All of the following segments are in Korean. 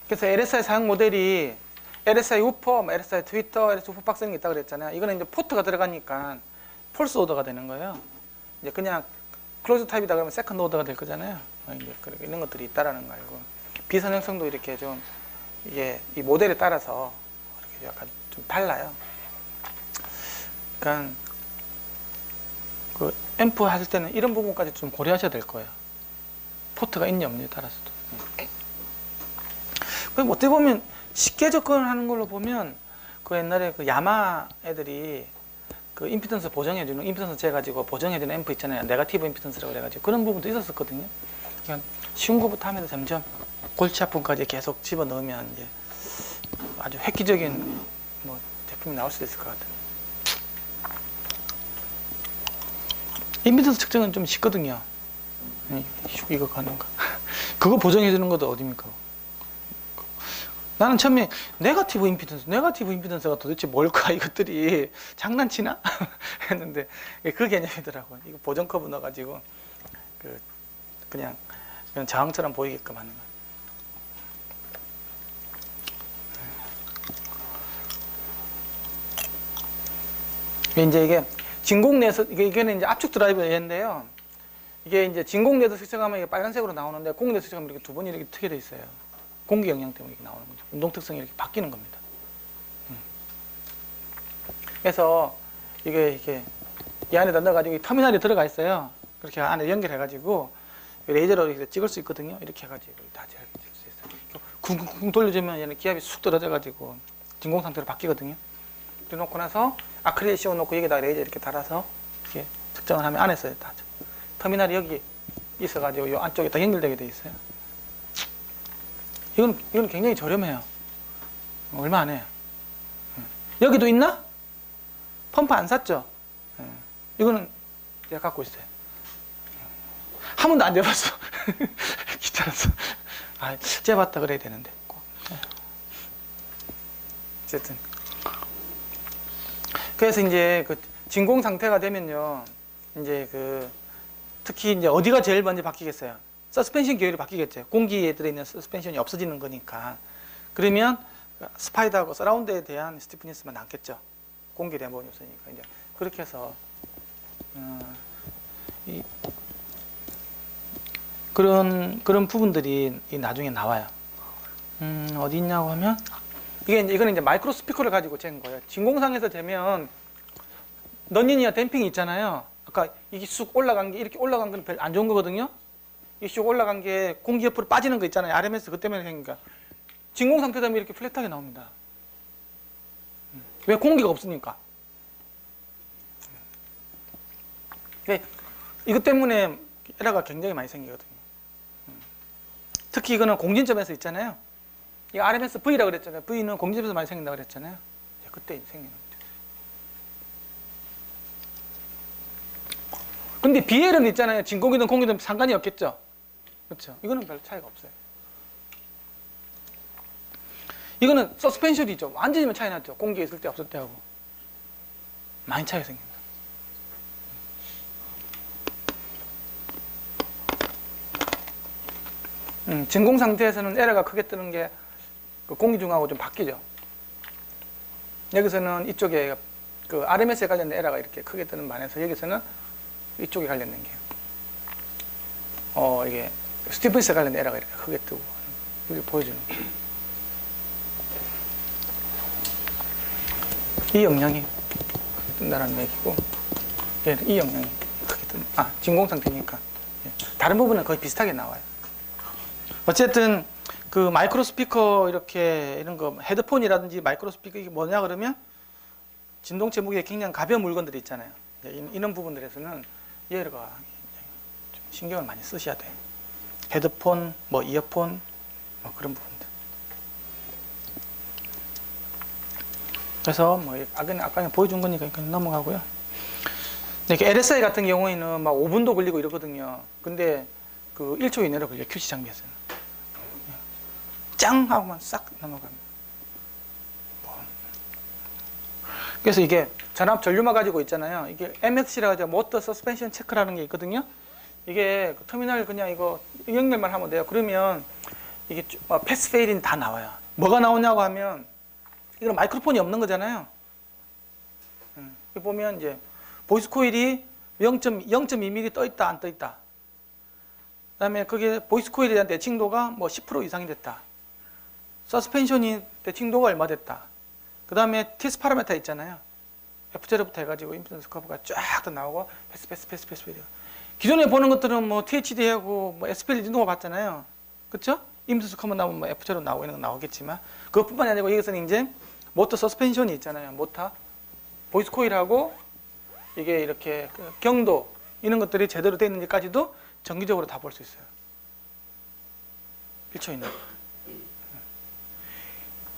그래서 LSI 사용 모델이 LSI 우퍼, LSI 트위터, LSI 우퍼 박스 이런 게 있다고 그랬잖아요. 이거는 이제 포트가 들어가니까 폴스 오더가 되는 거예요. 이제 그냥 클로즈 타입이다 그러면 세컨드 오더가 될 거잖아요. 이제 이런 것들이 있다라는 거 알고 비선형성도 이렇게 좀 이게 이 모델에 따라서 이렇게 약간 좀 달라요. 그러니까 그 앰프 하실 때는 이런 부분까지 좀 고려하셔야 될 거예요. 포트가 있냐 없냐에 따라서도. 그럼 어떻게 보면 쉽게 접근하는 걸로 보면 그 옛날에 그 야마 애들이 그 임피던스 보정해주는 임피던스 재가지고 보정해주는 앰프 있잖아요. 네거티브 임피던스라고 그래가지고 그런 부분도 있었었거든요. 그러니까 쉬운 것부터 하면서 점점 골치 아픔까지 계속 집어 넣으면 이제 아주 획기적인 뭐 제품이 나올 수도 있을 것 같아요. 임피던스 측정은 좀 쉽거든요. 이거 가는 거. 그거 보정해주는 것도 어딥니까? 나는 처음에 네거티브 임피던스가 도대체 뭘까 이것들이 장난치나? 했는데 그 개념이더라고요. 이거 보정 커브 넣어가지고 그냥 저항처럼 보이게끔 하는 거예요. 이제 이게 진공 내에서 이게는 이제 압축 드라이버인데요. 이게 이제 진공 내에서 측정하면 이게 빨간색으로 나오는데 공기 내에서 측정하면 이렇게 두 번이 이렇게 트게 돼 있어요. 공기 영향 때문에 이렇게 나오는 거죠. 운동 특성이 이렇게 바뀌는 겁니다. 그래서 이게 이 안에다 넣어가지고 터미널이 들어가 있어요. 그렇게 안에 연결해가지고 레이저로 이렇게 찍을 수 있거든요. 이렇게 해가지고 다 찍을 수 있어요. 쿵쿵쿵 돌려주면 얘는 기압이 쑥 떨어져가지고 진공 상태로 바뀌거든요. 그래 놓고 나서 아크릴 씌워놓고 여기다 레이저 이렇게 달아서 이렇게 측정을 하면 안에서 다 터미널이 여기 있어가지고 이 안쪽에 다 연결되게 돼 있어요. 이건 굉장히 저렴해요. 얼마 안 해요. 여기도 있나? 펌프 안 샀죠? 이거는 제가 갖고 있어요. 한 번도 안 재봤어. 귀찮아서. 재봤다 그래야 되는데. 어쨌든. 그래서 이제 그 진공 상태가 되면요. 이제 특히 이제 어디가 제일 먼저 바뀌겠어요? 서스펜션 계열이 바뀌겠죠. 공기에 들어있는 서스펜션이 없어지는 거니까. 그러면 스파이더하고 서라운드에 대한 스티프니스만 남겠죠. 공기 레몬이 없으니까. 이제 그렇게 해서 그런 부분들이 나중에 나와요. 어디 있냐고 하면 이거는 이제 마이크로 스피커를 가지고 잰 거예요. 진공상에서 재면 넌리니어 댐핑이 있잖아요. 아까 이게 쑥 올라간 게 이렇게 올라간 건 별로 안 좋은 거거든요. 이 쑥 올라간 게 공기 옆으로 빠지는 거 있잖아요. RMS 그 때문에 생기니까 진공 상태 되면 이렇게 플랫하게 나옵니다. 왜? 공기가 없으니까. 이것 때문에 에러가 굉장히 많이 생기거든요. 특히 이거는 공진점에서 있잖아요. 이 RMS V라고 그랬잖아요. V는 공진점에서 많이 생긴다고 그랬잖아요. 그때 생기는 거죠. 근데 BL은 있잖아요. 진공이든 공기든 상관이 없겠죠. 그렇죠. 이거는 별 차이가 없어요. 이거는 서스펜션이죠. 완전히 차이 났죠. 공기에 있을 때 없을 때하고 많이 차이가 생깁니다. 진공 상태에서는 에러가 크게 뜨는 게 공기 중하고 좀 바뀌죠. 여기서는 이쪽에 RMS에 관련된 에러가 이렇게 크게 뜨는 반해서 여기서는 이쪽에 관련된 게 이게 스티프니스에 관련된 에러가 이렇게 크게 뜨고 이렇게 보여주는 거예요. 이 영향이 크게 뜬다는 얘기고 얘는 이 영향이 크게 뜨는 진공 상태니까 다른 부분은 거의 비슷하게 나와요. 어쨌든 그 마이크로 스피커 이런 거 헤드폰이라든지 마이크로 스피커 이게 뭐냐 그러면 진동체 무게가 굉장히 가벼운 물건들이 있잖아요. 이런 부분들에서는 얘가 좀 신경을 많이 쓰셔야 돼요. 헤드폰, 이어폰, 그런 부분들. 그래서 아까 보여준 거니까 넘어가고요. LSI 같은 경우에는 막 5분도 걸리고 이러거든요. 근데 1초 이내로 걸려요. QC 장비에서는. 짱 하고만 싹 넘어갑니다. 그래서 이게 전압 전류마 가지고 있잖아요. 이게 MX라고 하죠. 모터 서스펜션 체크라는 게 있거든요. 이게 터미널 그냥 이거 연결만 하면 돼요. 그러면 이게 패스 페일인 다 나와요. 뭐가 나오냐고 하면 이건 마이크로폰이 없는 거잖아요. 여기 보면 이제 보이스 코일이 0.2mm 떠 있다, 안 떠 있다. 그다음에 그게 보이스 코일에 대한 대칭도가 뭐 10% 이상이 됐다. 서스펜션이 대칭도가 얼마 됐다. 그다음에 TS 파라미터 있잖아요. F0부터 해가지고 임피던스 커브가 쫙 더 나오고 패스. 기존에 보는 것들은 뭐 THD하고 뭐 SPL 진동을 봤잖아요. 그렇죠? 임피던스 커브 나오면 뭐 F0 나오고 있는 거 나오겠지만 그것뿐만이 아니고 여기서는 이제 모터 서스펜션이 있잖아요. 모터 보이스 코일하고 이게 이렇게 경도 이런 것들이 제대로 되어 있는지까지도 정기적으로 다 볼 수 있어요. 필터 있는.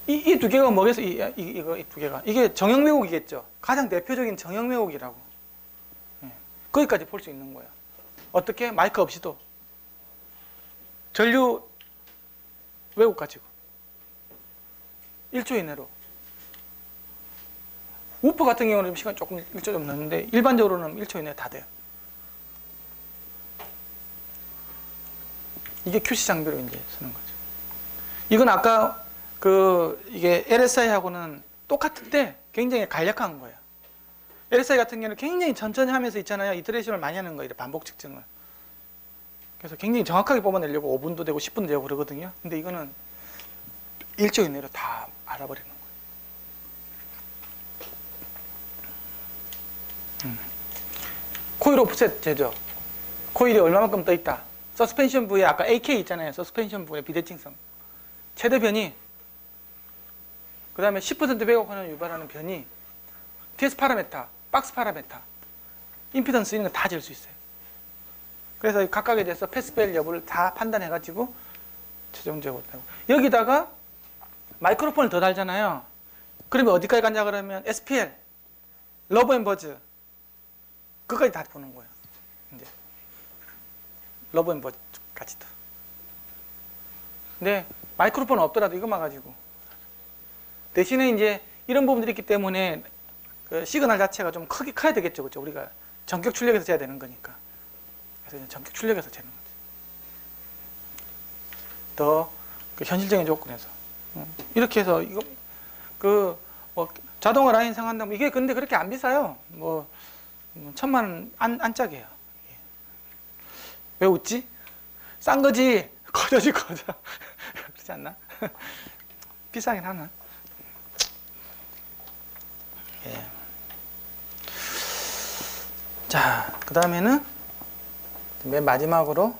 이 두 개가 뭐겠어? 이 두 개가 이게 정형 왜곡이겠죠. 가장 대표적인 정형 왜곡이라고. 거기까지 볼 수 있는 거예요. 어떻게? 마이크 없이도 전류 왜곡 가지고 1초 이내로. 우퍼 같은 경우는 시간 조금 1초 좀 넣는데 일반적으로는 1초 이내에 다 돼요. 이게 QC 장비로 이제 쓰는 거죠. 이건 아까 이게 LSI하고는 똑같은데 굉장히 간략한 거예요. LSI 같은 경우는 굉장히 천천히 하면서 있잖아요. 이터레이션을 많이 하는 거예요. 반복 측정을. 그래서 굉장히 정확하게 뽑아내려고 5분도 되고 10분도 되고 그러거든요. 근데 이거는 1초 이내로 다 알아버리는 거예요. 코일 오프셋 제조. 코일이 얼마만큼 떠 있다. 서스펜션 부에 아까 AK 있잖아요. 서스펜션 부의 비대칭성. 최대 변이. 그 다음에 10% 왜곡하는 유발하는 변이. TS 파라메타, 박스 파라메타, 임피던스 이런 거 다 잴 수 있어요. 그래서 각각에 대해서 패스페일 여부를 다 판단해가지고 최종적으로 여기다가 마이크로폰을 더 달잖아요. 그러면 어디까지 간다 그러면 SPL, 러브 앤 버즈 그까지 다 보는 거예요. 이제 러브 앤 버즈까지도. 근데 마이크로폰 없더라도 이것만 가지고 대신에 이제 이런 부분들이 있기 때문에 그 시그널 자체가 좀 커야 되겠죠, 그렇죠? 우리가 전격 출력해서 재야 되는 거니까. 그래서 전격 출력해서 재는 거죠. 더 현실적인 조건에서 이렇게 해서 이거 뭐 자동화 라인 생각한다면 이게 근데 그렇게 안 비싸요. 뭐 1,000만 원 안짝이에요. 왜 웃지? 싼 거지. 거저지 거저. 그렇지 않나? 비싸긴 하나. 예. 자, 그 다음에는 맨 마지막으로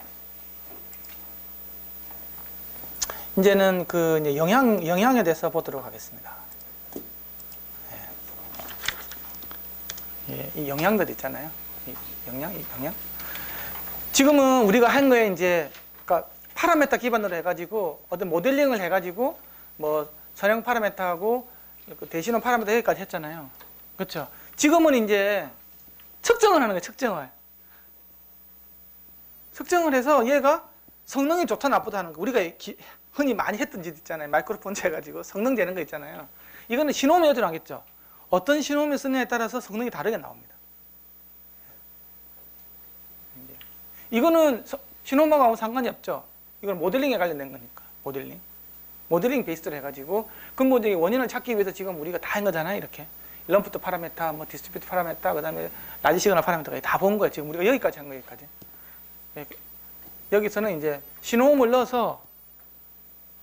이제는 이제 영향에 대해서 보도록 하겠습니다. 예. 이 영향들 있잖아요. 이 영향. 지금은 우리가 한 거에 이제 그러니까 파라메타 기반으로 해가지고 어떤 모델링을 해가지고 뭐 선형 파라메타하고 대신원 파라메타 여기까지 했잖아요. 그렇죠? 지금은 이제 측정을 하는 거예요. 측정을 해서 얘가 성능이 좋다 나쁘다 하는 거. 우리가 흔히 많이 했던 짓 있잖아요. 마이크로폰 재가지고 성능 재는 거 있잖아요. 이거는 신호음에 들어가겠죠. 어떤 신호음을 쓰느냐에 따라서 성능이 다르게 나옵니다. 이거는 신호음하고 상관이 없죠. 이건 모델링에 관련된 거니까. 모델링 베이스로 해가지고 근본적인 원인을 찾기 위해서 지금 우리가 다 한 거잖아요. 이렇게 럼프트 파라메타, 뭐 디스트리뷰트 파라메타, 그 다음에 라지 시그널 파라메타까지 다 본 거예요. 지금 우리가 여기까지 한 거기까지. 여기서는 이제 신호음을 넣어서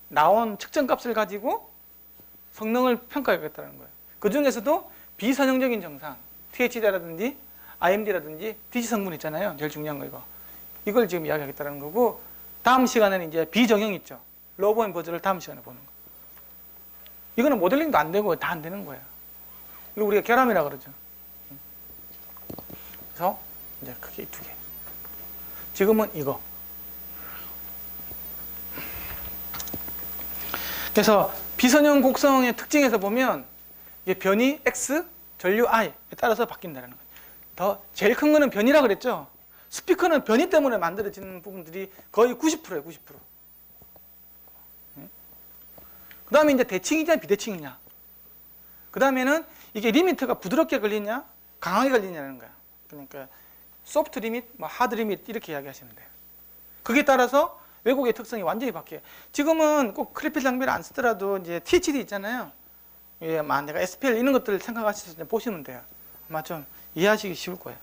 나온 측정 값을 가지고 성능을 평가하겠다는 거예요. 그 중에서도 비선형적인 정상, THD라든지 IMD라든지 DC 성분 있잖아요. 제일 중요한 거 이걸 지금 이야기하겠다는 거고, 다음 시간에는 이제 비정형 있죠. 러브 앤 버즈를 다음 시간에 보는 거. 이거는 모델링도 안 되고 다 안 되는 거예요. 이거 우리가 결함이라 그러죠. 그래서 이제 크게 이 두 개. 지금은 이거. 그래서 비선형 곡성의 특징에서 보면 이게 변이 X, 전류 I에 따라서 바뀐다는 거예요. 더 제일 큰 거는 변이라 그랬죠. 스피커는 변이 때문에 만들어지는 부분들이 거의 90%예요. 90%. 그 다음에 이제 대칭이냐 비대칭이냐. 그 다음에는 이게 리미트가 부드럽게 걸리냐 강하게 걸리냐는 거야. 그러니까 소프트 리밋, 뭐 하드 리밋 이렇게 이야기하시면 돼요. 그게 따라서 왜곡의 특성이 완전히 바뀌어요. 지금은 꼭 크리필 장비를 안 쓰더라도 이제 THD 있잖아요. 예, 내가 SPL 이런 것들을 생각하셔서 보시면 돼요. 아마 좀 이해하시기 쉬울 거예요.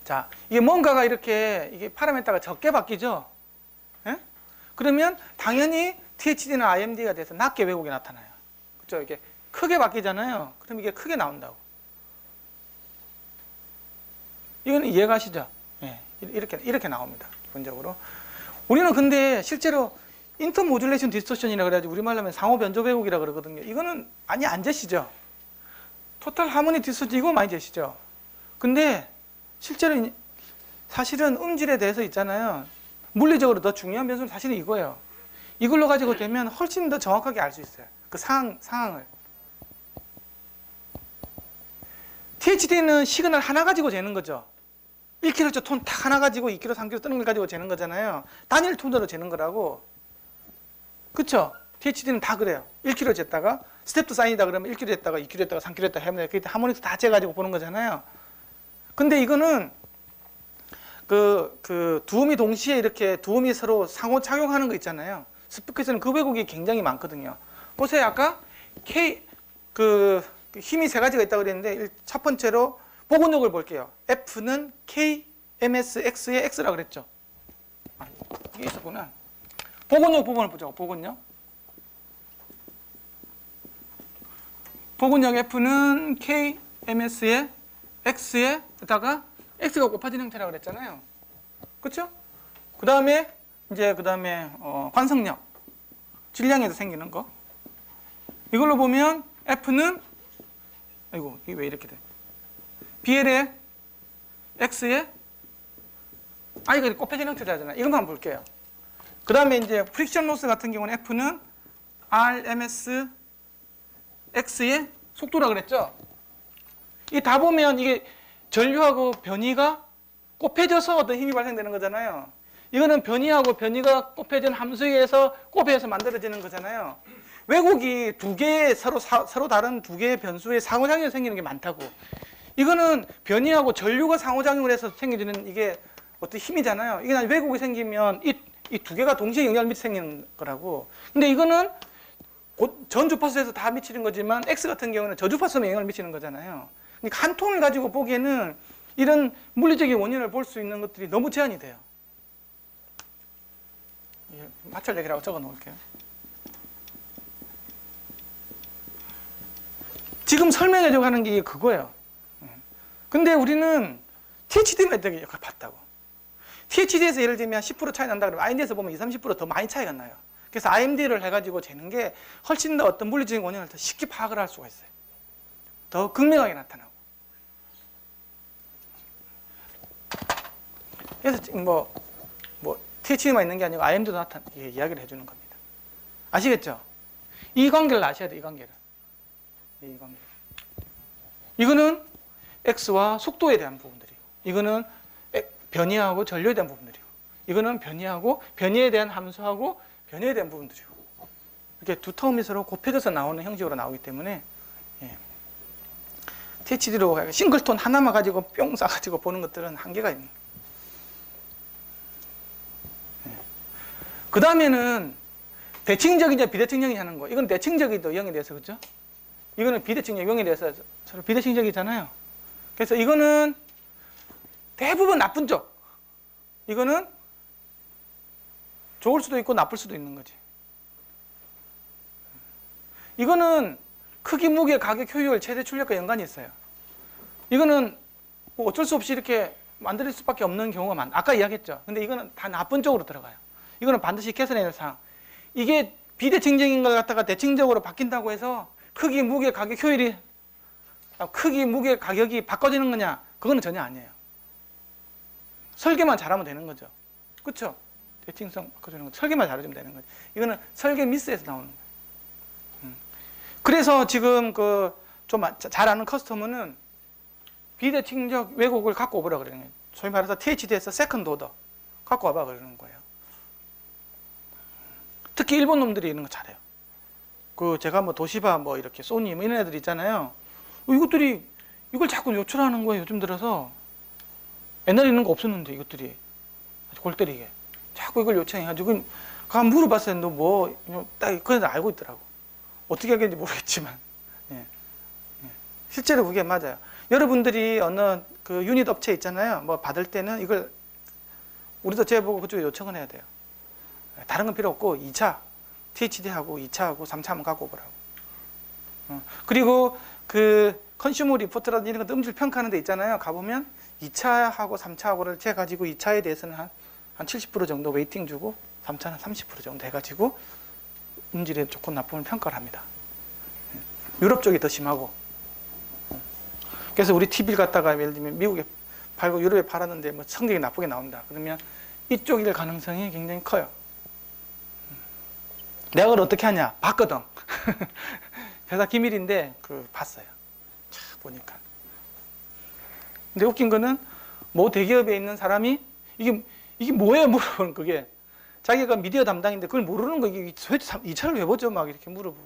자, 이게 뭔가가 이렇게 이게 파라미터가 적게 바뀌죠. 예? 그러면 당연히 THD나 IMD가 돼서 낮게 왜곡이 나타나요. 그렇죠? 이게 크게 바뀌잖아요. 그럼 이게 크게 나온다고. 이거는 이해가시죠? 예, 이렇게 나옵니다. 기본적으로. 우리는 근데 실제로 인터모듈레이션 디스토션이라 그래가지고 우리말로 하면 상호 변조 왜곡이라 그러거든요. 이거는 많이 안 재시죠? 토탈 하모니 디스토션 이거 많이 재시죠? 근데 실제로 사실은 음질에 대해서 있잖아요. 물리적으로 더 중요한 변수는 사실은 이거예요. 이걸로 가지고 되면 훨씬 더 정확하게 알 수 있어요. 그 상황을. THD는 시그널 하나 가지고 재는 거죠. 1kHz 톤 딱 하나 가지고 2kg, 3kg 뜨는 걸 가지고 재는 거잖아요. 단일 톤으로 재는 거라고. 그쵸? THD는 다 그래요. 1kg 쟀다가 스텝도 사인이다 그러면 1kg 쟀다가 2kg 쟀다가 3kg 쟀다가 하면 그때 하모닉스 다 재가지고 보는 거잖아요. 근데 이거는 그 두음이 동시에 이렇게 두음이 서로 상호 작용하는 거 있잖아요. 스피커에서는 그 왜곡이 굉장히 많거든요. 보세요. 아까 그 힘이 세 가지가 있다고 그랬는데 첫 번째로 복원력을 볼게요. F는 K, MS, X의 X라고 그랬죠. 아, 이게 있었구나. 복원력 부분을 보자고. 복원력. 복원력 F는 K, MS의 X에다가 X가 곱해진 형태라고 그랬잖아요. 그렇죠? 그 다음에 관성력. 질량에서 생기는 거. 이걸로 보면 F는 아이고 이게 왜 이렇게 돼? BL의 X에 이거 곱해진 형태라잖아. 이것만 볼게요. 그 다음에 이제 프릭션 로스 같은 경우는 F는 RMS X의 속도라 그랬죠. 이 다 보면 이게 전류하고 변이가 곱해져서 어떤 힘이 발생되는 거잖아요. 이거는 변이하고 변이가 곱해진 함수에 의해서 곱해져서 만들어지는 거잖아요. 왜곡이 두 개의 서로 다른 두 개의 변수의 상호작용이 생기는 게 많다고. 이거는 변이하고 전류가 상호작용을 해서 생겨지는 이게 어떤 힘이잖아요. 이게 왜곡이 생기면 이 두 개가 동시에 영향을 생기는 거라고. 근데 이거는 전 주파수에서 다 미치는 거지만 X 같은 경우는 저주파수에 영향을 미치는 거잖아요. 그러니까 한 톤을 가지고 보기에는 이런 물리적인 원인을 볼 수 있는 것들이 너무 제한이 돼요. 마찰 얘기라고 적어 놓을게요. 지금 설명해주고 하는 게 그거예요. 근데 우리는 THD 메터드 봤다고. THD에서 예를 들면 10% 차이 난다 그러면 IMD에서 보면 20, 30% 더 많이 차이가 나요. 그래서 IMD를 해가지고 재는 게 훨씬 더 어떤 물리적인 원인을 더 쉽게 파악을 할 수가 있어요. 더 극명하게 나타나고. 그래서 지금 뭐 THD만 있는 게 아니고 IMD도 이야기를 해주는 겁니다. 아시겠죠? 이 관계를 아셔야 돼요. 이 관계를. 이 관계. 이거는 X와 속도에 대한 부분들이고, 이거는 변이하고 전류에 대한 부분들이고, 이거는 변이하고 변이에 대한 함수하고 변이에 대한 부분들이고, 이렇게 두 텀이 서로 곱해져서 나오는 형식으로 나오기 때문에 THD로 싱글톤 하나만 가지고 뿅 싸가지고 보는 것들은 한계가 있는 거예요. 그 다음에는 대칭적이냐 비대칭적이냐 하는 거. 이건 대칭적이도 0에 대해서, 그죠? 이거는 비대칭적 0에 대해서 서로 비대칭적이잖아요. 그래서 이거는 대부분 나쁜 쪽. 이거는 좋을 수도 있고 나쁠 수도 있는 거지. 이거는 크기, 무게, 가격, 효율, 최대 출력과 연관이 있어요. 이거는 뭐 어쩔 수 없이 이렇게 만들 수밖에 없는 경우가 많아. 아까 이야기했죠. 근데 이거는 다 나쁜 쪽으로 들어가요. 이거는 반드시 개선해야 될 사항. 이게 비대칭적인 걸 갖다가 대칭적으로 바뀐다고 해서 크기, 무게, 가격, 효율이 크기, 무게, 가격이 바꿔지는 거냐? 그거는 전혀 아니에요. 설계만 잘하면 되는 거죠. 그렇죠? 대칭성 바꿔주는 거 설계만 잘해주면 되는 거죠. 이거는 설계 미스에서 나오는 거예요. 그래서 지금 좀 잘 아는 커스터머는 비대칭적 왜곡을 갖고 오보라 그러는 거예요. 소위 말해서 THD에서 세컨드 오더 갖고 와봐 그러는 거예요. 특히 일본 놈들이 이런 거 잘해요. 제가 도시바 이렇게 소니 이런 애들 있잖아요. 이것들이 이걸 자꾸 요출하는 거예요. 요즘 들어서. 옛날에 이런 거 없었는데 이것들이 골 때리게 자꾸 이걸 요청해가지고 가 물어봤어요. 너 뭐 딱 그래도 알고 있더라고. 어떻게 하겠는지 모르겠지만 예. 실제로 그게 맞아요. 여러분들이 어느 그 유닛 업체 있잖아요. 뭐 받을 때는 이걸 우리도 제보고 그쪽에 요청을 해야 돼요. 다른 건 필요 없고 2차 THD하고 2차하고 3차 한번 갖고 오라고. 그리고 그 컨슈머 리포트라든지 이런 거 음질 평가하는 데 있잖아요. 가보면 2차하고 3차하고를 재가지고 2차에 대해서는 한 70% 정도 웨이팅 주고 3차는 30% 정도 해가지고 음질의 좋고 나쁨을 평가를 합니다. 유럽 쪽이 더 심하고. 그래서 우리 TV를 갖다가 예를 들면 미국에 팔고 유럽에 팔았는데 뭐 성적이 나쁘게 나온다. 그러면 이쪽일 가능성이 굉장히 커요. 내가 그걸 어떻게 하냐? 봤거든. 회사 기밀인데 봤어요. 참 보니까. 근데 웃긴 거는 모 대기업에 있는 사람이 이게 뭐예요? 물어보는 그게. 자기가 미디어 담당인데 그걸 모르는 거 이게 도대체 2차를 왜 보죠? 막 이렇게 물어보고.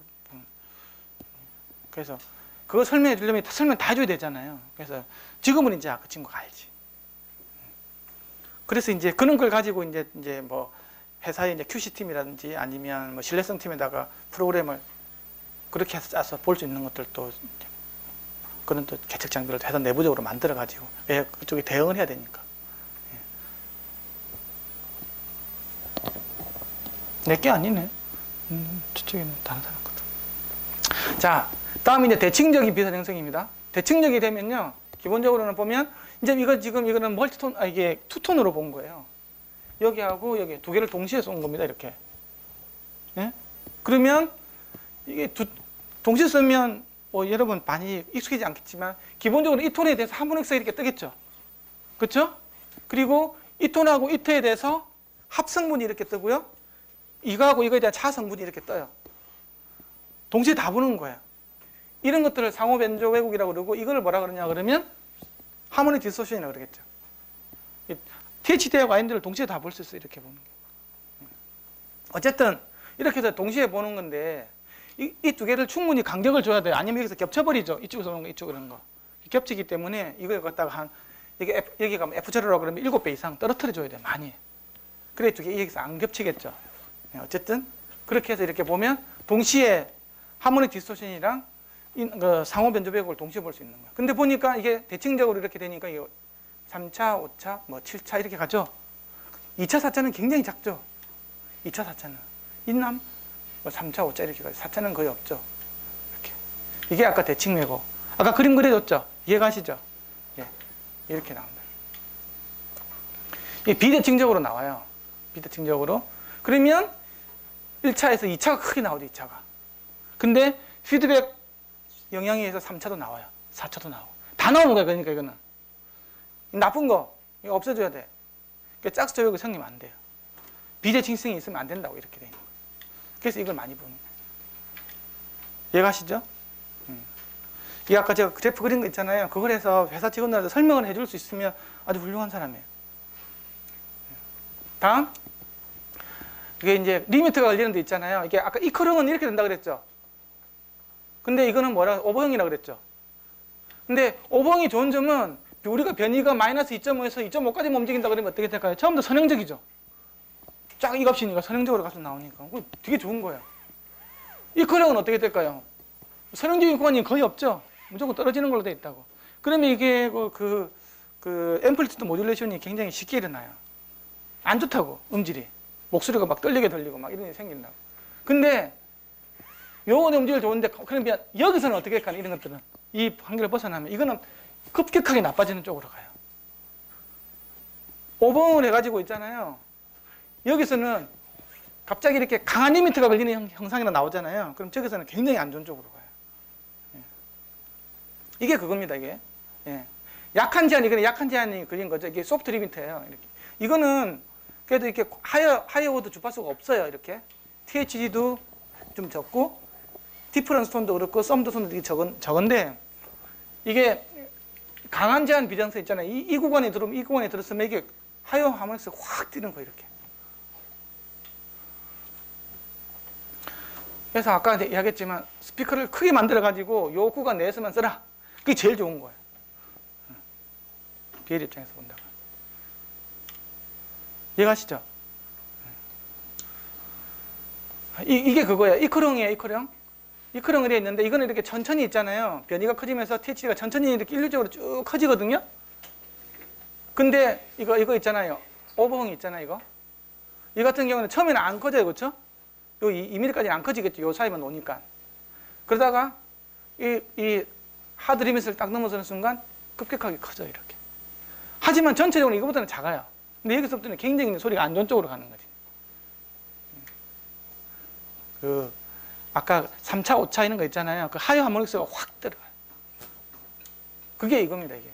그래서 그거 설명해 주려면 설명 다 해줘야 되잖아요. 그래서 지금은 이제 그 친구가 알지. 그래서 이제 그런 걸 가지고 이제 뭐 회사의 이제 QC 팀이라든지 아니면 뭐 신뢰성 팀에다가 프로그램을 그렇게 해서 짜서 볼 수 있는 것들도 그런 또 개척장들을 회사 내부적으로 만들어 가지고 왜 그쪽에 대응을 해야 되니까. 내게 아니네. 저쪽에는 다른 사람 거다. 자, 다음에 이제 대칭적인 비슷 형성입니다. 대칭적이 되면요, 기본적으로는 보면 이제 이거는 멀티톤, 이게 투톤으로 본 거예요. 여기하고 여기 두 개를 동시에 쏜 겁니다. 이렇게. 예? 그러면 이게 동시에 쓰면 여러분 많이 익숙하지 않겠지만 기본적으로 이 톤에 대해서 하모닉스가 이렇게 뜨겠죠. 그렇죠? 그리고 이 톤하고 이 톤에 대해서 합성분이 이렇게 뜨고요. 이거하고 이거에 대한 차성분이 이렇게 떠요. 동시에 다 보는 거예요. 이런 것들을 상호 변조 왜곡이라고 그러고 이걸 뭐라 그러냐 그러면 하모닉 디스토션이라고 그러겠죠. THD하고 IND를 동시에 다 볼 수 있어요. 이렇게 보는 게. 어쨌든 이렇게 해서 동시에 보는 건데 이 두 개를 충분히 간격을 줘야 돼요. 아니면 여기서 겹쳐버리죠. 이쪽에서 오는 거, 이쪽으로 오는 거. 겹치기 때문에 이걸 갖다가 여기가 F0라고 그러면 7배 이상 떨어뜨려 줘야 돼요. 많이. 그래 두 개 여기서 안 겹치겠죠. 어쨌든 그렇게 해서 이렇게 보면 동시에 하모닉 디스토션이랑 상호 변조 왜곡을 동시에 볼 수 있는 거예요. 근데 보니까 이게 대칭적으로 이렇게 되니까 이게 3차, 5차, 뭐 7차 이렇게 가죠. 2차, 4차는 굉장히 작죠. 2차, 4차는. 인남, 뭐 3차, 5차 이렇게 가죠. 4차는 거의 없죠. 이렇게. 이게 아까 대칭 왜곡. 아까 그림 그려줬죠. 이해가시죠? 예. 이렇게 나옵니다. 이게 비대칭적으로 나와요. 비대칭적으로. 그러면 1차에서 2차가 크게 나오죠. 2차가. 근데 피드백 영향에 의해서 3차도 나와요. 4차도 나오고. 다 나오는 거야. 그러니까 이거는. 나쁜 거 이거 없애줘야 돼. 그러니까 짝수 왜곡이 생기면 안 돼요. 비대칭성이 있으면 안 된다고 이렇게 돼 있는 거예요. 그래서 이걸 많이 보는 거예요. 이해가시죠? 이 아까 제가 그래프 그린 거 있잖아요. 그걸 해서 회사 직원들한테 설명을 해줄 수 있으면 아주 훌륭한 사람이에요. 다음. 이게 이제 리미트가 걸리는 데 있잖아요. 이게 아까 이 커령은 이렇게 된다 그랬죠. 근데 이거는 오버형이라고 그랬죠. 근데 오버형이 좋은 점은 우리가 변이가 마이너스 2.5에서 2.5까지 움직인다 그러면 어떻게 될까요? 처음부터 선형적이죠. 쫙 이 값이니까 선형적으로 가서 나오니까 되게 좋은 거예요. 이 커령은 어떻게 될까요? 선형적인 구간이 거의 없죠. 무조건 떨어지는 걸로 되어 있다고. 그러면 이게 앰플리튜드 모듈레이션이 굉장히 쉽게 일어나요. 안 좋다고, 음질이. 목소리가 막 떨리게 들리고 막 이런 일이 생긴다고. 근데 요건 음질 좋은데 그러면 여기서는 어떻게 할까? 이런 것들은 이 한계를 벗어나면 이거는 급격하게 나빠지는 쪽으로 가요. 오버형을 해가지고 있잖아요. 여기서는 갑자기 이렇게 강한 리미트가 걸리는 형상이 나오잖아요. 그럼 저기서는 굉장히 안 좋은 쪽으로 가요. 이게 그겁니다. 이게 약한 제한이 걸린 거죠. 이게 소프트 리미트예요. 이렇게. 이거는 그래도 이렇게 하이어워드 주파수가 없어요. 이렇게 THD도 좀 적고 디퍼런스 톤도 그렇고 썸도 톤도 되게 적은데 이게 강한 제한 비정서 있잖아요. 이 구간에 들었으면 이게 하이어 하모닉스가 확 뛰는 거예요. 이렇게. 그래서 아까 이야기했지만 스피커를 크게 만들어 가지고 요 구간 내에서만 써라. 그게 제일 좋은 거예요. BL 입장에서 본다고. 이해가시죠? 이게 그거야. 이크롱이에요, 이크롱. 이크롱이 되어 있는데 이거는 이렇게 천천히 있잖아요. 변이가 커지면서 THD가 천천히 이렇게 일률적으로 쭉 커지거든요. 근데 이거 있잖아요. 오버홍이 있잖아요, 이거. 이 같은 경우는 처음에는 안 커져요, 그렇죠? 요 2mm까지는 안 커지겠죠. 요 사이만 오니까. 그러다가 이 하드 리밋을 딱 넘어서는 순간 급격하게 커져요, 이렇게. 하지만 전체적으로 이거보다는 작아요. 근데 여기서부터는 굉장히 소리가 안 좋은 쪽으로 가는 거지. 아까 3차, 5차 이런 거 있잖아요. 그 하이어 하모닉스가 확 들어가요. 그게 이겁니다, 이게.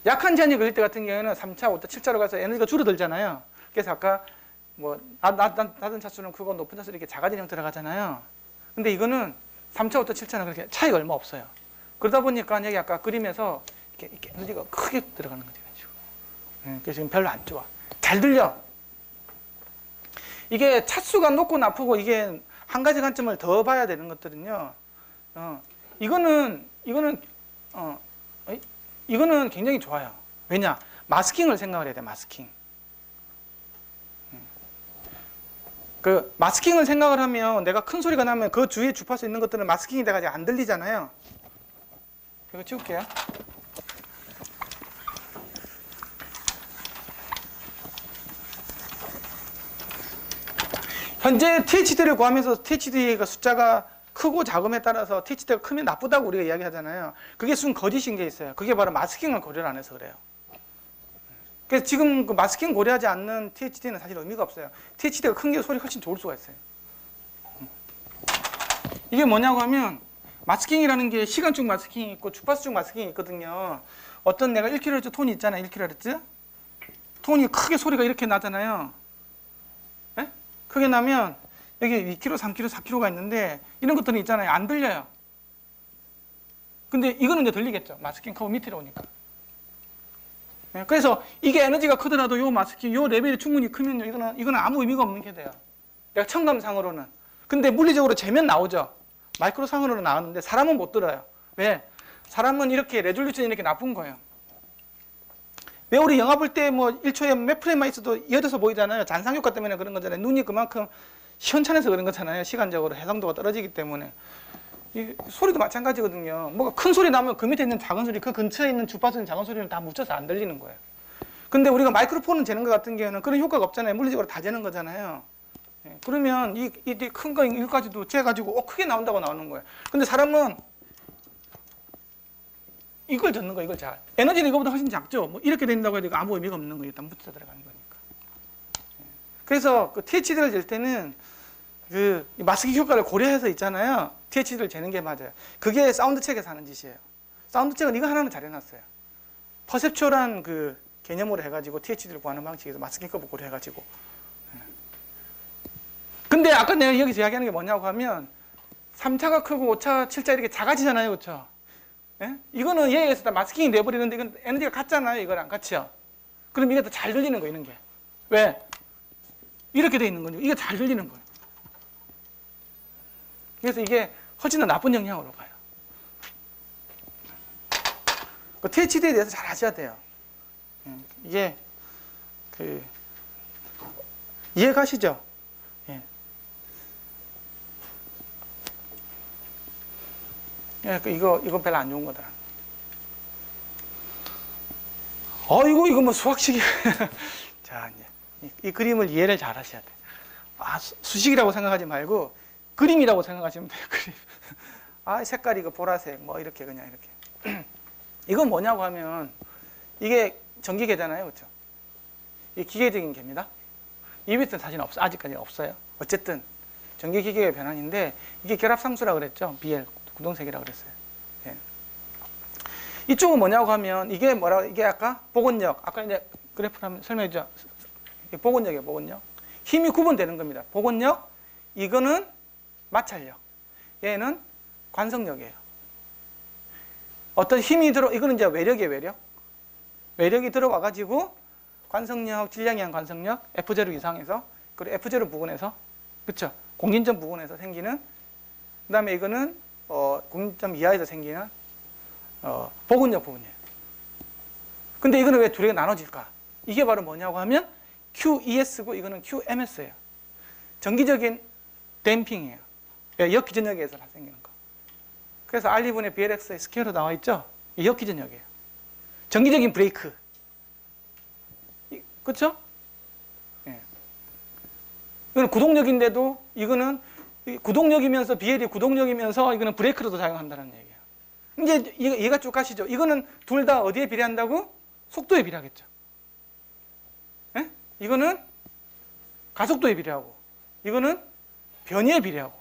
약한 제한이 걸릴 때 같은 경우에는 3차, 5차, 7차로 가서 에너지가 줄어들잖아요. 그래서 아까 낮은 차수는 크고 높은 차수는 이렇게 작아지는 형태로 가잖아요. 근데 이거는 3차, 5차, 7차는 그렇게 차이가 얼마 없어요. 그러다 보니까 여기 아까 그림에서 이렇게 에너지가 크게 들어가는 거죠. 그래서 지금 별로 안 좋아. 잘 들려. 이게 차수가 높고 나쁘고 이게 한 가지 관점을 더 봐야 되는 것들은요. 이거는 굉장히 좋아요. 왜냐? 마스킹을 생각을 해야 돼. 마스킹. 그 마스킹을 생각을 하면 내가 큰 소리가 나면 그 주위에 주파수 있는 것들은 마스킹이 돼가지고 안 들리잖아요. 이거 치울게요. 현재 THD를 구하면서 THD가 숫자가 크고 작음에 따라서 THD가 크면 나쁘다고 우리가 이야기하잖아요. 그게 순 거짓인 게 있어요. 그게 바로 마스킹을 고려를 안 해서 그래요. 그래서 지금 그 마스킹 고려하지 않는 THD는 사실 의미가 없어요. THD가 큰 게 소리 훨씬 좋을 수가 있어요. 이게 뭐냐고 하면 마스킹이라는 게 시간축 마스킹이 있고 주파수축 마스킹이 있거든요. 어떤 내가 1kHz 톤이 있잖아요. 1kHz 톤이 크게 소리가 이렇게 나잖아요. 네? 크게 나면 여기 2kg, 3kg, 4kg가 있는데 이런 것들은 있잖아요. 안 들려요. 근데 이거는 이제 들리겠죠. 마스킹 커브 밑으로 오니까. 네? 그래서 이게 에너지가 크더라도 요 마스킹, 요 레벨이 충분히 크면요. 이거는 아무 의미가 없는 게 돼요. 내가 청감상으로는. 근데 물리적으로 재면 나오죠. 마이크로상으로는 나왔는데 사람은 못 들어요. 왜? 사람은 이렇게 레졸루션이 이렇게 나쁜 거예요. 왜 우리 영화 볼 때 뭐 1초에 몇 프레임만 있어도 이어져서 보이잖아요. 잔상효과 때문에 그런 거잖아요. 눈이 그만큼 시원찮아서 그런 거잖아요. 시간적으로 해상도가 떨어지기 때문에. 이 소리도 마찬가지거든요. 뭐가 큰 소리 나면 그 밑에 있는 작은 소리, 그 근처에 있는 주파수 있는 작은 소리는 다 묻혀서 안 들리는 거예요. 근데 우리가 마이크로폰을 재는 것 같은 경우는 그런 효과가 없잖아요. 물리적으로 다 재는 거잖아요. 예, 그러면 이 큰 거 이거까지도 재가지고 크게 나온다고 나오는 거예요. 근데 사람은 이걸 듣는 거예요. 이걸 잘. 에너지는 이거보다 훨씬 작죠. 뭐 이렇게 된다고 해도 아무 의미가 없는 거예요. 일단 붙어 들어가는 거니까. 예. 그래서 그 THD를 잴 때는 그 마스킹 효과를 고려해서 있잖아요. THD를 재는 게 맞아요. 그게 사운드 책에서 하는 짓이에요. 사운드 책은 이거 하나는 잘 해놨어요. 퍼셉츄얼한 그 개념으로 해가지고 THD를 구하는 방식에서 마스킹 커브 고려해가지고. 근데 아까 내가 여기서 이야기하는 게 뭐냐고 하면 3차가 크고 5차, 7차 이렇게 작아지잖아요. 그렇죠? 예? 이거는 얘에 의해서 다 마스킹이 돼버리는데 이건 에너지가 같잖아요. 이거랑 같이요. 그럼 이게 더 잘 들리는 거예요. 이런 게. 왜? 이렇게 돼 있는 거죠. 이게 잘 들리는 거예요. 그래서 이게 훨씬 더 나쁜 영향으로 가요. 그 THD에 대해서 잘 아셔야 돼요. 이게 이해가시죠? 예. 예, 이거 별로 안 좋은 거다. 이거 뭐 수학식이. 자, 이제 이 그림을 이해를 잘 하셔야 돼요. 수식이라고 생각하지 말고 그림이라고 생각하시면 돼요. 그림. 색깔이 이거 보라색, 뭐 이렇게 그냥 이렇게. 이건 뭐냐고 하면 이게 전기계잖아요, 그렇죠? 이게 기계적인 개입니다. EBS는 사실 아직까지 없어요. 어쨌든 전기기계의 변환인데 이게 결합상수라고 그랬죠. BL 구동색이라고 그랬어요. 예. 이쪽은 뭐냐고 하면 이게 이게 아까 복원력, 아까 이제 그래프를 한번 설명해줘. 복원력이에요, 복원력. 힘이 구분되는 겁니다. 복원력, 이거는 마찰력, 얘는 관성력이에요. 어떤 힘이 이거는 이제 외력이에요, 외력. 외력이 들어와가지고 관성력, 질량이한 관성력, F0 이상에서, 그리고 F0 부근에서, 그쵸? 공진점 부근에서 생기는, 그 다음에 이거는, 공진점 이하에서 생기는, 복원력 부분이에요. 근데 이거는 왜 두 개가 나눠질까? 이게 바로 뭐냐고 하면, QES고 이거는 QMS예요. 정기적인 댐핑이에요. 역기전역에서 생기는 거. 그래서 R2분의 BLX의 스퀘어로 나와 있죠? 이 역기전역이에요. 정기적인 브레이크. 그렇죠? 예. 이거는 구동력인데도 이거는 구동력이면서 BL이 구동력이면서 이거는 브레이크로도 작용한다는 얘기예요. 이제 얘가 쭉 가시죠. 이거는 둘 다 어디에 비례한다고? 속도에 비례하겠죠. 예? 이거는 가속도에 비례하고 이거는 변이에 비례하고.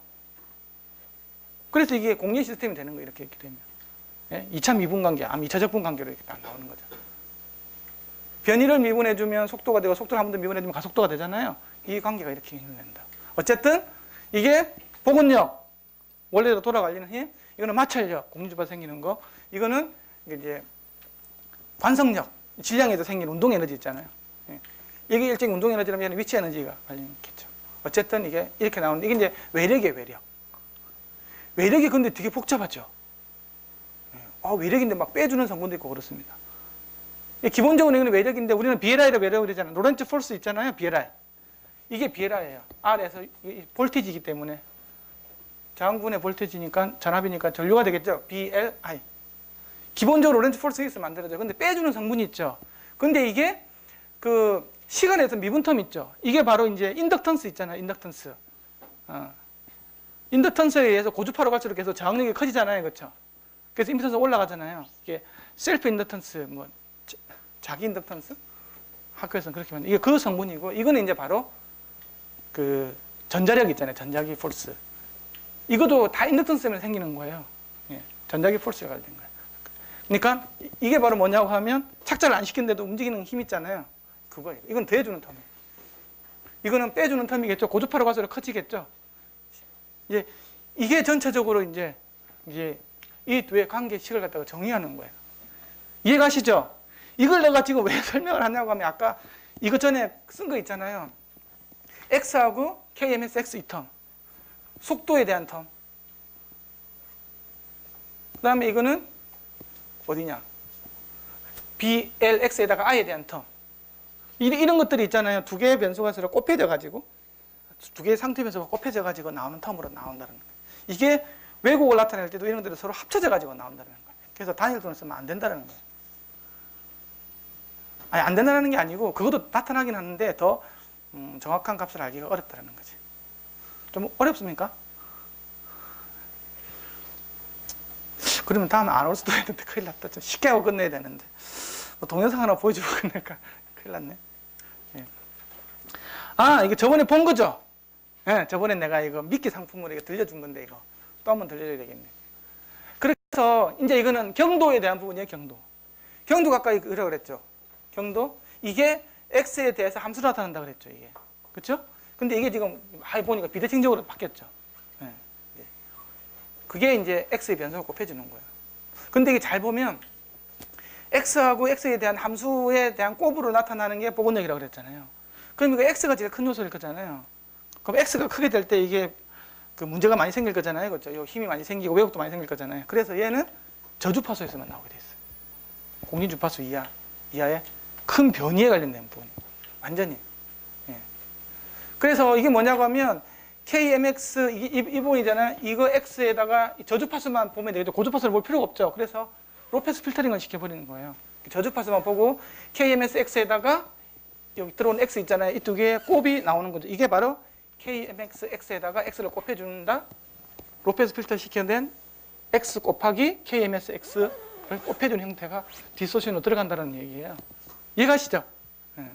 그래서 이게 공리 시스템이 되는 거예요. 이렇게 되면. 예? 2차 미분 관계, 2차 적분 관계로 이렇게 딱 나오는 거죠. 변이를 미분해주면 속도가 되고 속도를 한 번 더 미분해주면 가속도가 되잖아요. 이 관계가 이렇게 형성된다. 어쨌든 이게 복원력, 원래로 돌아가려는 힘, 이거는 마찰력, 공리주파 생기는 거, 이거는 이제 관성력, 질량에도 생기는 운동 에너지 있잖아요. 예. 이게 일정 운동 에너지라면 얘는 위치 에너지가 관련있겠죠. 어쨌든 이게 이렇게 나오는데 이게 이제 외력이에요, 외력. 외력이 근데 되게 복잡하죠. 예. 외력인데 막 빼주는 성분도 있고 그렇습니다. 기본적으로 이거는 외력인데 우리는 BLI라고 외력을 그러잖아요. 로렌츠 폴스 있잖아요, BLI. 이게 BLI예요. R에서 볼티지이기 때문에 저항분의 볼테지니까 전압이니까 전류가 되겠죠. BLI. 기본적으로 로렌츠 폴스가 있으면 만들어져요. 근데 빼주는 성분이 있죠. 근데 이게 그 시간에서 미분텀 있죠. 이게 바로 이제 인덕턴스 있잖아요. 인덕턴스. 인덕턴스에 의해서 고주파로 갈수록 계속 저항력이 커지잖아요. 그렇죠? 그래서 임피던스 올라가잖아요. 이게 셀프 인덕턴스, 뭐 자기 인덕턴스? 학교에서는 그렇게 만든. 이게 그 성분이고, 이거는 이제 바로 그 전자력 있잖아요. 전자기 폴스. 이것도 다 인덕턴스 때문에 생기는 거예요. 예, 전자기 폴스가 관련된 거예요. 그러니까 이게 바로 뭐냐고 하면 착자를 안 시키는데도 움직이는 힘 있잖아요. 그거예요. 이건 더해주는 텀이에요. 이거는 빼주는 텀이겠죠. 고주파로 갈수록 커지겠죠. 이게 전체적으로 이제 이 두의 관계식을 갖다가 정의하는 거예요. 이해가시죠? 이걸 내가 지금 왜 설명을 하냐고 하면 아까 이거 전에 쓴 거 있잖아요. X하고 KMS X 이 텀. 속도에 대한 텀. 그 다음에 이거는 어디냐? BLX에다가 I에 대한 텀. 이런 것들이 있잖아요. 두 개의 변수가 서로 곱해져가지고, 두 개의 상태 변수가 곱해져가지고 나오는 텀으로 나온다는 거예요. 이게 왜곡을 나타낼 때도 이런 것들이 서로 합쳐져가지고 나온다는 거예요. 그래서 단일돈을 쓰면 안 된다는 거예요. 아니, 안 된다는 게 아니고, 그것도 나타나긴 하는데 더 정확한 값을 알기가 어렵다는 거지. 좀 어렵습니까? 그러면 다음에 안 올 수도 있는데 큰일 났다. 좀 쉽게 하고 끝내야 되는데. 뭐 동영상 하나 보여주고 끝낼까? 큰일 났네. 예. 이게 저번에 본 거죠? 예, 저번에 내가 이거 미끼 상품으로 이거 들려준 건데, 이거. 또 한번 들려줘야 되겠네. 그래서 이제 이거는 경도에 대한 부분이에요, 경도. 경도가 아까 이러라고 그랬죠? 경도. 이게 X에 대해서 함수로 나타난다 그랬죠, 이게. 그렇죠? 근데 이게 지금 보니까 비대칭적으로 바뀌었죠. 예. 그게 이제 X의 변수를 곱해주는 거예요. 근데 이게 잘 보면 X하고 X에 대한 함수에 대한 곱으로 나타나는 게 복원력이라고 그랬잖아요. 그럼 이거 X가 제일 큰 요소일 거잖아요. 그럼 X가 크게 될 때 이게 그 문제가 많이 생길 거잖아요. 그렇죠? 힘이 많이 생기고 왜곡도 많이 생길 거잖아요. 그래서 얘는 저주파수에서만 나오게 돼 있어요. 공리주파수 이하의 큰 변이에 관련된 부분. 완전히. 예. 그래서 이게 뭐냐고 하면 KMX 이 부분이잖아요. 이거 X에다가 저주파수만 보면 되겠죠. 고주파수를 볼 필요가 없죠. 그래서 로페스 필터링을 시켜버리는 거예요. 저주파수만 보고 KMS X에다가 여기 들어온 X 있잖아요. 이 두 개의 곱이 나오는 거죠. 이게 바로 KMX X에다가 X를 곱해준다. 로페스 필터 시켜낸 X 곱하기 KMS X를 곱해준 형태가 디소션으로 들어간다는 얘기예요. 이해가시죠? 네.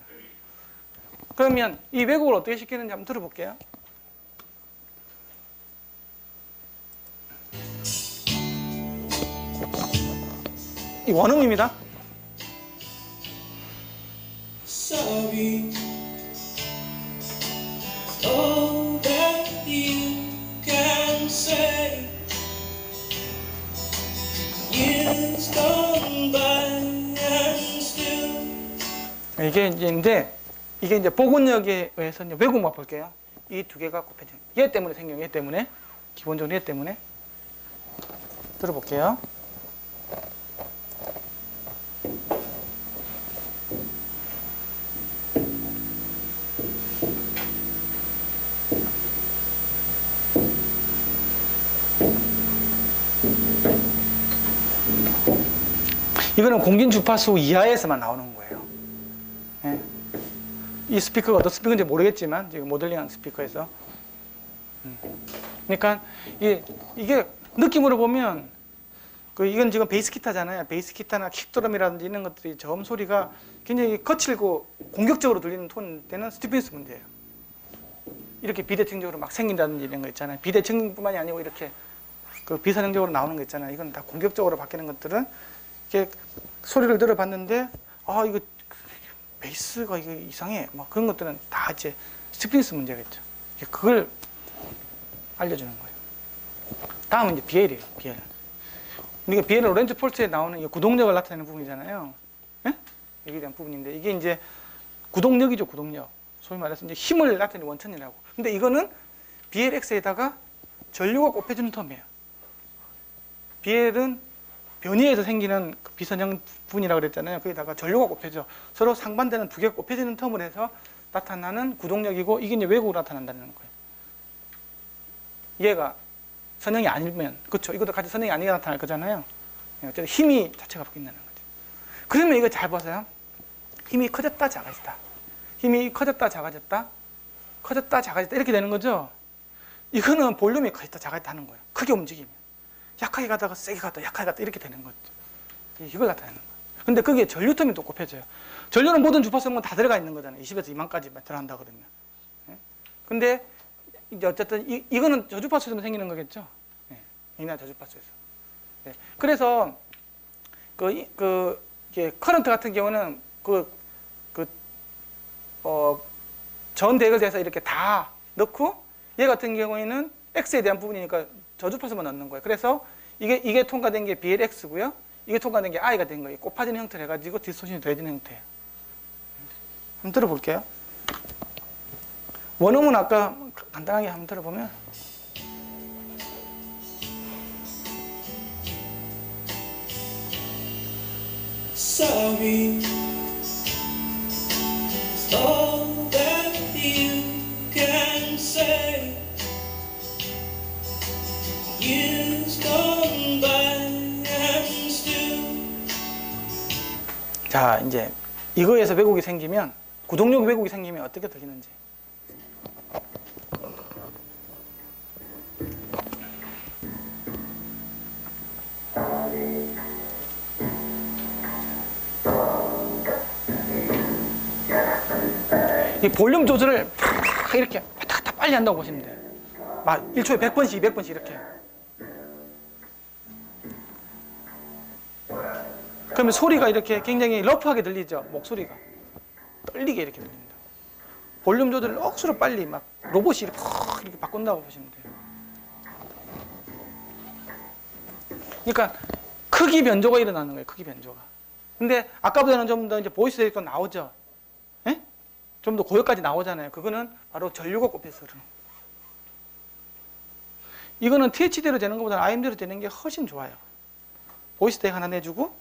그러면 이 왜곡을 어떻게 시키는지 한번 들어볼게요. 이 원음입니다. Sorry. All that you can say. Years gone by and still. 이게 이제 복원력에 의해서 이제 왜곡만 볼게요. 이 두 개가 곱해져. 얘 때문에 생겨요. 얘 때문에. 기본적으로 얘 때문에. 들어볼게요. 이거는 공긴 주파수 이하에서만 나오는 거예요. 예. 이 스피커가 어떤 스피커인지 모르겠지만 지금 모델링한 스피커에서 그러니까 이게 느낌으로 보면 이건 지금 베이스 기타잖아요. 베이스 기타나 킥드럼이라든지 이런 것들이 저음 소리가 굉장히 거칠고 공격적으로 들리는 톤 때는 스티븐스 문제예요. 이렇게 비대칭적으로 막 생긴다든지 이런 거 있잖아요. 비대칭뿐만이 아니고 이렇게 비선형적으로 나오는 거 있잖아요. 이건 다 공격적으로 바뀌는 것들은 이렇게 소리를 들어봤는데 이거 베이스가 이거 이상해. 막 그런 것들은 다 이제 스티븐스 문제겠죠. 그걸 알려주는 거예요. 다음은 이제 BL이에요. BL. 우리가 BL은 오렌지 폴트에 나오는 이 구동력을 나타내는 부분이잖아요. 예? 여기에 대한 부분인데 이게 이제 구동력이죠. 구동력. 소위 말해서 이제 힘을 나타내는 원천이라고. 근데 이거는 BLX에다가 전류가 곱해주는 텀이에요. BL은 변이에서 생기는 비선형 부분이라고 그랬잖아요. 거기다가 전류가 곱해져. 서로 상반되는 두 개가 곱해지는 텀을 해서 나타나는 구동력이고 이게 이제 왜곡으로 나타난다는 거예요. 얘가 선형이 아니면, 그렇죠. 이것도 같이 선형이 아니게 나타날 거잖아요. 어쨌든 힘이 자체가 바뀐다는 거죠. 그러면 이거 잘 보세요. 힘이 커졌다, 작아졌다. 힘이 커졌다, 작아졌다. 커졌다, 작아졌다. 이렇게 되는 거죠. 이거는 볼륨이 커졌다, 작아졌다 하는 거예요. 크게 움직이면. 약하게 가다가 세게 가다, 약하게 가다 이렇게 되는 거죠. 이걸 나타내는 거예요. 근데 그게 전류텀이 또 곱해져요. 전류는 모든 주파수는 다 들어가 있는 거잖아요. 20에서 2만까지 들어간다 그러면. 근데 이제 어쨌든 이거는 저주파수에서 생기는 거겠죠. 이나 저주파수에서. 그래서 이게 커런트 같은 경우는 전 대결에서 이렇게 다 넣고 얘 같은 경우에는 X에 대한 부분이니까 저주파수만 넣는 거예요. 그래서 이게 통과된 게 BLX고요. 이게 통과된 게 I가 된 거예요. 곱해지는 형태를 해가지고 디스토션이 더해지는 형태예요. 한번 들어볼게요. 원음은 아까 간단하게 한번 들어보면 Sorry, it's all that you can say. Years gone by and still. 자, 이제 이거에서 왜곡이 생기면 구동력 왜곡이 생기면 어떻게 들리는지. 이 볼륨 조절을 이렇게 왔다 갔다 빨리 한다고 보시면 돼요. 막 1초에 100번씩, 200번씩 이렇게. 그러면 소리가 이렇게 굉장히 러프하게 들리죠. 목소리가 떨리게 이렇게 들립니다. 볼륨 조절을 억수로 빨리 막 로봇이 이렇게 바꾼다고 보시면 돼요. 그러니까 크기 변조가 일어나는 거예요. 크기 변조가. 근데 아까보다는 좀 더 이제 보이스 데이터 나오죠. 예? 좀 더 고역까지 나오잖아요. 그거는 바로 전류가 곱해서 그러는 거예요. 이거는 TH대로 되는 것보다는 IM대로 되는 게 훨씬 좋아요. 보이스 데이터 하나 내주고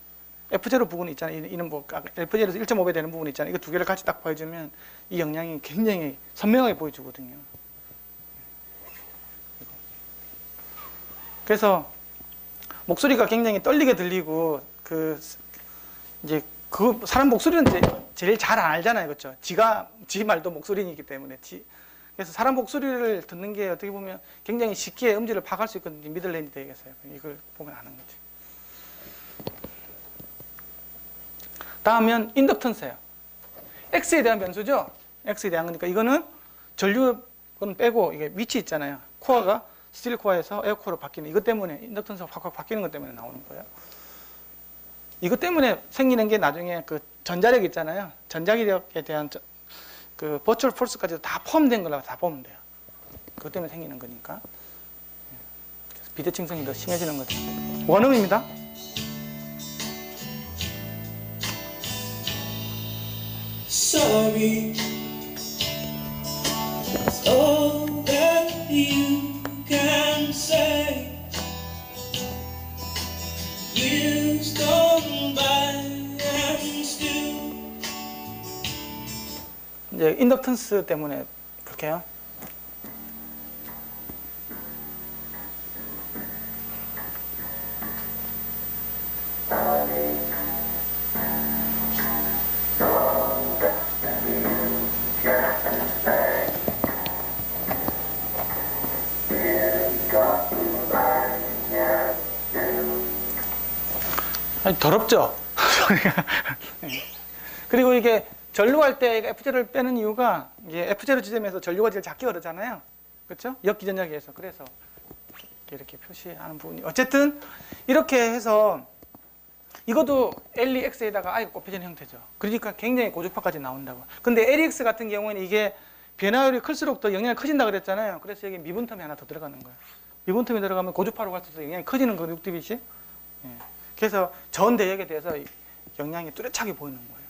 F0 부분이 있잖아요. 이는 뭐 F0에서 1.5배 되는 부분이 있잖아요. 이거 두 개를 같이 딱 보여주면 이 영향이 굉장히 선명하게 보여주거든요. 그래서 목소리가 굉장히 떨리게 들리고 이제 사람 목소리는 이제 제일 잘 안 알잖아요, 그렇죠? 지 말도 목소리이기 때문에 그래서 사람 목소리를 듣는 게 어떻게 보면 굉장히 쉽게 음질을 파악할 수 있거든요. 미들레인지 되겠어요. 이걸 보면 아는 거지. 다음은 인덕턴스예요. X에 대한 변수죠. X에 대한 거니까 이거는 전류는 빼고 이게 위치 있잖아요. 코어가 스틸 코어에서 에어 코어로 바뀌는 이것 때문에 인덕턴스가 확 바뀌는 것 때문에 나오는 거예요. 이것 때문에 생기는 게 나중에 그 전자력 있잖아요. 전자기력에 대한 그 버추얼 폴스까지 다 포함된 거라고 다 보면 돼요. 그것 때문에 생기는 거니까. 비대칭성이 더 심해지는 거죠. 원음입니다. Sorry, it's all that you can say. Years gone by and still. 이제 인덕턴스 때문에 볼게요. 아니, 더럽죠? 그리고 이게 전류할 때 F0를 빼는 이유가 이게 F0 지점에서 전류가 제일 작게 흐르잖아요. 그렇죠? 역기전력에서. 그래서 이렇게 표시하는 부분이. 어쨌든 이렇게 해서 이것도 LEX에다가 아예 곱해지는 형태죠. 그러니까 굉장히 고주파까지 나온다고. 근데 LEX 같은 경우에는 이게 변화율이 클수록 더 영향이 커진다 그랬잖아요. 그래서 여기 미분텀이 하나 더 들어가는 거예요. 미분텀이 들어가면 고주파로 갈수록 영향이 커지는 거예요. 6dB씩. 예. 그래서 전 대역에 대해서 영향이 뚜렷하게 보이는 거예요.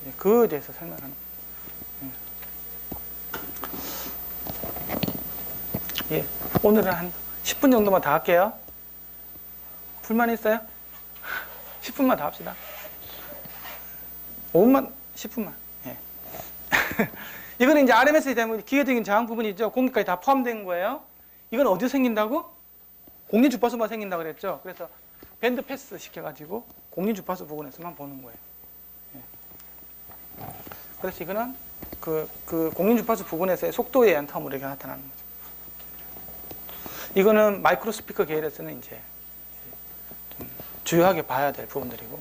예. 그에 대해서 설명하는 거예요. 예. 오늘은 한 10분 정도만 더 할게요. 불만 있어요? 10분만 더 합시다. 5분만, 10분만. 예. 이거는 이제 RMS에 대한 기계적인 저항 부분이죠. 공기까지 다 포함된 거예요. 이건 어디서 생긴다고? 공기 주파수만 생긴다고 그랬죠. 그래서 밴드 패스 시켜가지고 공기 주파수 부분에서만 보는 거예요. 예. 그래서 이거는 그 공기 주파수 부분에서의 속도에 의한 텀으로 이렇게 나타나는 거죠. 이거는 마이크로 스피커 계열에서는 이제 좀 주요하게 봐야 될 부분들이고.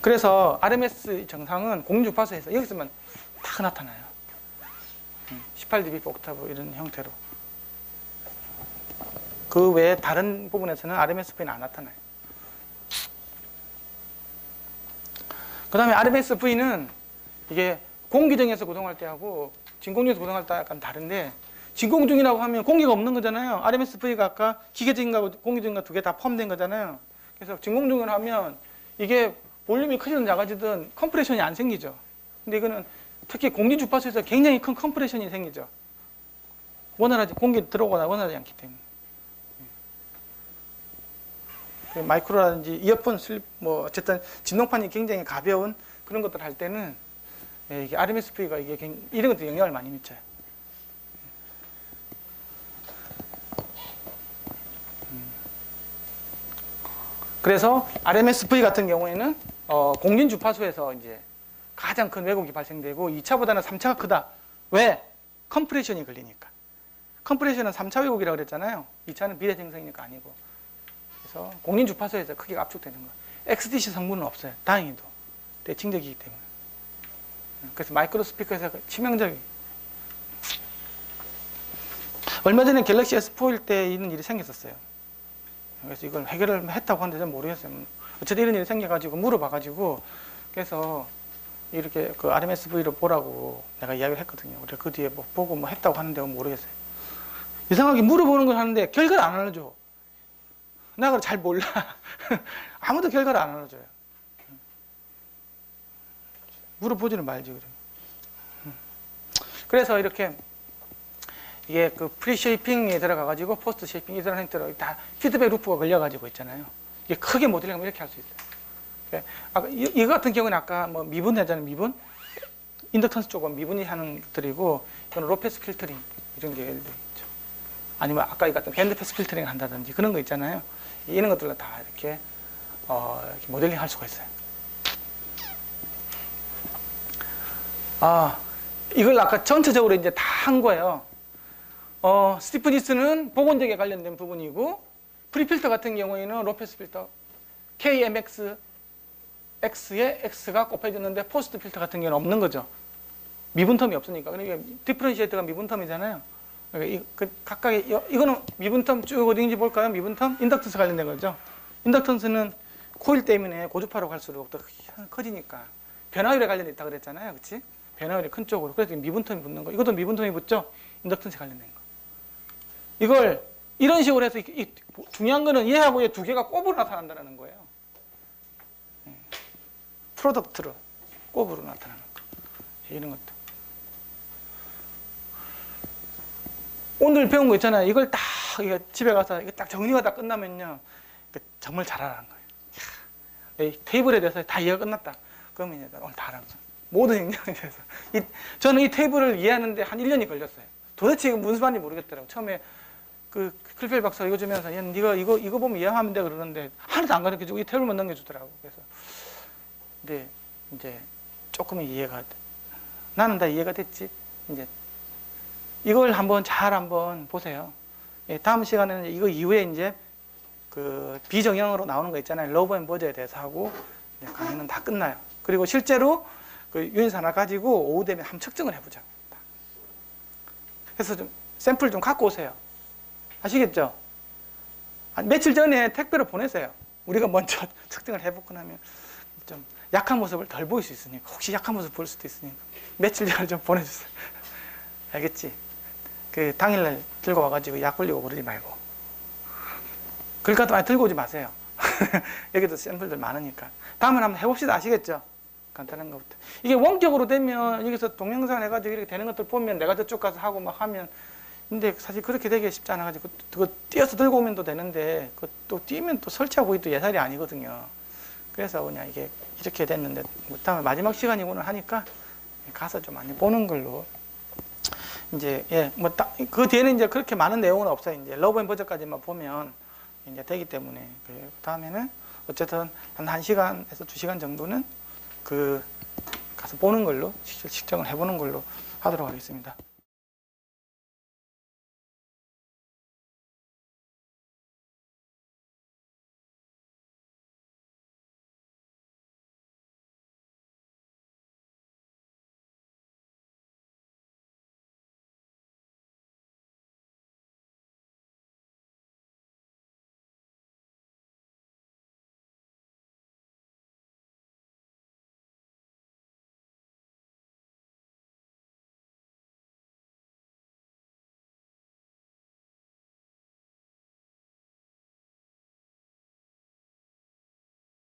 그래서 RMS 정상은 공기 주파수에서 여기서만 다 나타나요. 18dB 옥타브 이런 형태로. 그 외에 다른 부분에서는 RMSV는 안 나타나요. 그 다음에 RMSV는 이게 공기 중에서 구동할 때하고 진공 중에서 구동할 때 약간 다른데, 진공 중이라고 하면 공기가 없는 거잖아요. RMSV가 아까 기계적인 거하고 공기 중인 거 두 개 다 포함된 거잖아요. 그래서 진공 중을 하면 이게 볼륨이 크지든 작아지든 컴프레션이 안 생기죠. 근데 이거는 특히 공기 주파수에서 굉장히 큰 컴프레션이 생기죠. 원활하지, 공기 들어오거나 원활하지 않기 때문에. 마이크로라든지 이어폰, 슬립, 뭐 어쨌든 진동판이 굉장히 가벼운 그런 것들 할 때는 이게 RMSV가 이게 이런 것도 영향을 많이 미쳐요. 그래서 RMSV 같은 경우에는 공긴 주파수에서 이제 가장 큰 왜곡이 발생되고 2차보다는 3차가 크다. 왜? 컴프레션이 걸리니까. 컴프레션은 3차 왜곡이라고 그랬잖아요. 2차는 비례생성이니까 아니고. 그래서 공긴 주파수에서 크게 압축되는 거예요. XDC 성분은 없어요. 다행히도. 대칭적이기 때문에. 그래서 마이크로 스피커에서 치명적이. 얼마 전에 갤럭시 S4일 때 이런 일이 생겼었어요. 그래서 이걸 해결을 했다고 하는데 전 모르겠어요. 어쨌든 이런 일이 생겨가지고 물어봐가지고 그래서 이렇게 그 RMSV를 보라고 내가 이야기를 했거든요. 우리가 그 뒤에 뭐 보고 뭐 했다고 하는데 모르겠어요. 이상하게 물어보는 걸 하는데 결과를 안 알려줘. 나 그걸 잘 몰라. 아무도 결과를 안 알려줘요. 물어보지는 말지 그래. 그래서 이렇게 이게 그 프리 쉐이핑에 들어가가지고 포스트 쉐이핑 이런 형태로 다 피드백 루프가 걸려가지고 있잖아요. 이게 크게 모델링하면 이렇게 할 수 있어요. 아까 이거 같은 경우는 아까 뭐 미분 하잖아요. 미분 인덕턴스 쪽은 미분이 하는 것들이고, 이건 로패스 필터링 이런 게 예를 들어 있죠. 아니면 아까 이 같은 밴드 패스 필터링 한다든지 그런 거 있잖아요. 이런 것들로 다 이렇게 모델링 할 수가 있어요. 이걸 아까 전체적으로 이제 다 한 거예요. 스티프니스는 복원적에 관련된 부분이고, 프리필터 같은 경우에는 로패스 필터 KMX X에 X가 곱해졌는데 포스트 필터 같은 경우는 없는 거죠. 미분텀이 없으니까. 그러니까 디퍼런시에이터가 미분텀이잖아요. 그러니까 각각의 이거는 미분텀 쭉 어딘지 볼까요? 미분텀 인덕턴스 관련된 거죠. 인덕턴스는 코일 때문에 고주파로 갈수록 더 커지니까 변화율에 관련돼 있다 그랬잖아요. 그렇지? 변화율이 큰 쪽으로. 그래서 미분텀이 붙는 거. 이것도 미분텀이 붙죠. 인덕턴스 관련된 거. 이걸 이런 식으로 해서 중요한 거는 얘하고 얘 두 개가 곱으로 나타난다는 거예요. 프로덕트로 곱으로 나타나는 거. 이런 것도. 오늘 배운 거 있잖아요. 이걸 딱 이거 집에 가서 이거 딱 정리가 다 끝나면요, 정말 잘하라는 거예요. 이 테이블에 대해서 다 이해가 끝났다. 그러면 이제 오늘 다 알아는 거예요. 모든 영역에 대해서. 저는 이 테이블을 이해하는데 한 1년이 걸렸어요. 도대체 이거 무슨 말인지 모르겠더라고요. 처음에 그 클펠 박사가 이거 주면서 얘는 네가 이거 보면 이해하면 돼 그러는데 하나도 안 가르쳐주고 이 테이블만 넘겨주더라고. 그래서 근데 이제 조금은 이해가 돼. 나는 다 이해가 됐지. 이제 이걸 한번 잘 한번 보세요. 다음 시간에는 이거 이후에 이제 그 비정형으로 나오는 거 있잖아요. 러브 앤 버저에 대해서 하고 이제 강의는 다 끝나요. 그리고 실제로 그 유인사 하나 가지고 오후 되면 한번 측정을 해보자. 그래서 좀 샘플 좀 갖고 오세요. 아시겠죠? 며칠 전에 택배로 보내세요. 우리가 먼저 측정을 해보고 나면 좀 약한 모습을 덜 보일 수 있으니까, 혹시 약한 모습 보일 수도 있으니까 며칠 전에 좀 보내주세요. 알겠지? 그 당일날 들고 와가지고 약 걸리고 그러지 말고. 그러니까 많이 들고 오지 마세요. 여기도 샘플들 많으니까. 다음에 한번 해봅시다. 아시겠죠? 간단한 것부터. 이게 원격으로 되면 여기서 동영상 해가지고 이렇게 되는 것들 보면 내가 저쪽 가서 하고 막 하면, 근데 사실 그렇게 되기 쉽지 않아가지고 그거 뛰어서 들고 오면 또 되는데 또 뛰면 또 설치하고 또 예살이 아니거든요. 그래서 그냥 이게 이렇게 됐는데 다음에 마지막 시간이구나 하니까 가서 좀 많이 보는 걸로. 이제 그 뒤에는 이제 그렇게 많은 내용은 없어요. 이제 러브 앤 버저까지만 보면 이제 되기 때문에. 그 다음에는 어쨌든 한 1시간에서 2시간 정도는 그 가서 보는 걸로, 측정을 해보는 걸로 하도록 하겠습니다.